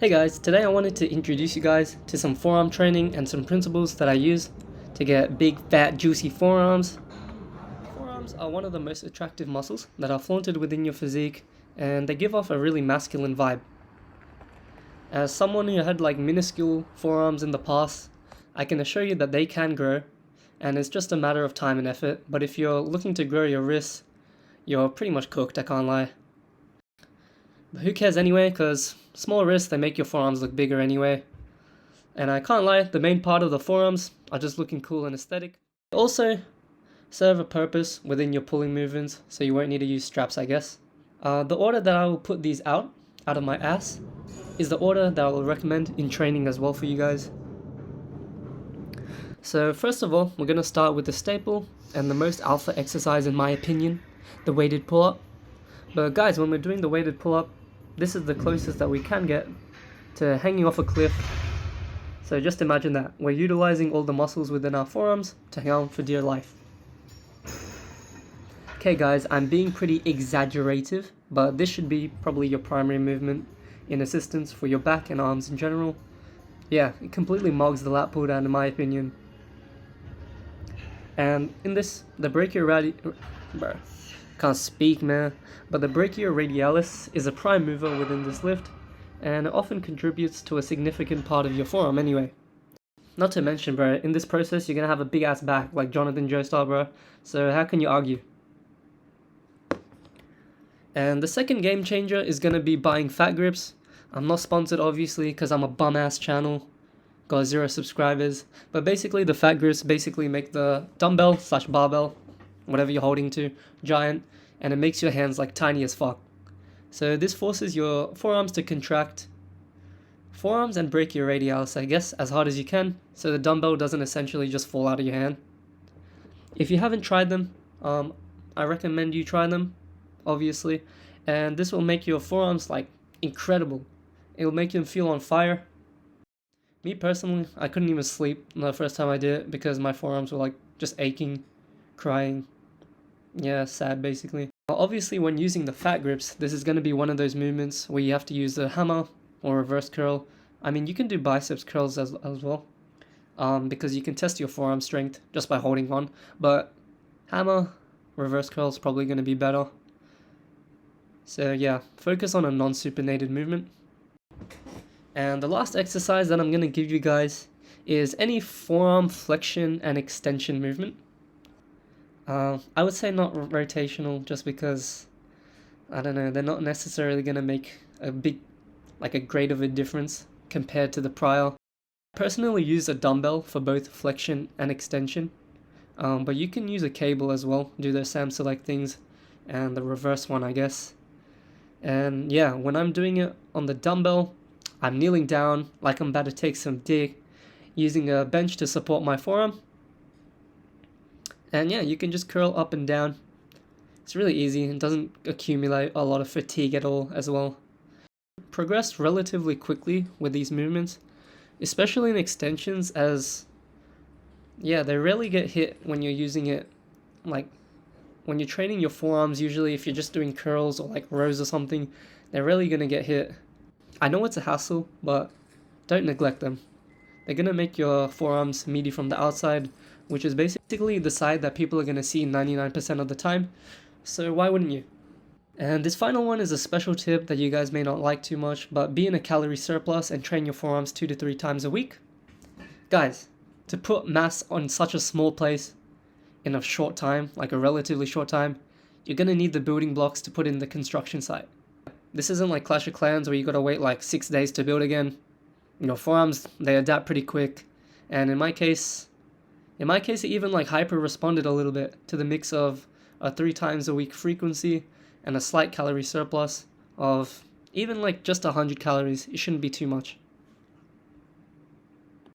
Hey guys, today I wanted to introduce you guys to some forearm training and some principles that I use to get big, fat, juicy forearms. Forearms are one of the most attractive muscles that are flaunted within your physique, and they give off a really masculine vibe. As someone who had like minuscule forearms in the past, I can assure you that they can grow, and it's just a matter of time and effort, but if you're looking to grow your wrists, you're pretty much cooked, I can't lie. But who cares anyway, because small wrists, they make your forearms look bigger anyway. And I can't lie, the main part of the forearms are just looking cool and aesthetic. They also serve a purpose within your pulling movements, so you won't need to use straps, I guess. The order that I will put these out of my ass, is the order that I will recommend in training as well for you guys. So first of all, we're going to start with the staple and the most alpha exercise in my opinion, the weighted pull-up. But guys, when we're doing the weighted pull-up, this is the closest that we can get to hanging off a cliff. So just imagine that. We're utilizing all the muscles within our forearms to hang on for dear life. Okay guys, I'm being pretty exaggerative, but this should be probably your primary movement in assistance for your back and arms in general. Yeah, it completely mogs the lat pull down in my opinion. And in this, the can't speak, man. But the brachioradialis is a prime mover within this lift, and it often contributes to a significant part of your forearm anyway. Not to mention, bro, in this process you're gonna have a big ass back like Jonathan Joestar, bro. So how can you argue? And the second game changer is gonna be buying fat grips. I'm not sponsored obviously because I'm a bum ass channel, got 0 subscribers. But basically the fat grips basically make the dumbbell / barbell, whatever you're holding to, giant, and it makes your hands like tiny as fuck. So this forces your forearms to contract, forearms and brachioradialis, I guess, as hard as you can, so the dumbbell doesn't essentially just fall out of your hand. If you haven't tried them, I recommend you try them, obviously, and this will make your forearms like incredible. It will make them feel on fire. Me personally, I couldn't even sleep the first time I did it because my forearms were like just aching, crying. Yeah, sad basically. Obviously when using the fat grips, this is going to be one of those movements where you have to use the hammer or reverse curl. I mean, you can do biceps curls as well, because you can test your forearm strength just by holding on, but hammer, reverse curl is probably going to be better. So yeah, focus on a non-supinated movement. And the last exercise that I'm going to give you guys is any forearm flexion and extension movement. I would say not rotational just because, I don't know, they're not necessarily going to make a great of a difference compared to the prior. I personally use a dumbbell for both flexion and extension, but you can use a cable as well, do the Sam Select things, and the reverse one I guess. And yeah, when I'm doing it on the dumbbell, I'm kneeling down like I'm about to take some dick, using a bench to support my forearm. And yeah, you can just curl up and down. It's really easy and doesn't accumulate a lot of fatigue at all as well. Progress relatively quickly with these movements, especially in extensions, as yeah, they rarely get hit when you're using it. Like when you're training your forearms, usually if you're just doing curls or like rows or something, they're rarely going to get hit. I know it's a hassle, but don't neglect them. They're going to make your forearms meaty from the outside, which is basically the side that people are going to see 99% of the time, so why wouldn't you? And this final one is a special tip that you guys may not like too much, but be in a calorie surplus and train your forearms 2 to 3 times a week. Guys, to put mass on such a small place in a short time, like a relatively short time, you're going to need the building blocks to put in the construction site. This isn't like Clash of Clans where you got to wait like 6 days to build again. You know, forearms, they adapt pretty quick, and in my case it even like hyper responded a little bit to the mix of a 3 times a week frequency and a slight calorie surplus of even like just 100 calories. It shouldn't be too much.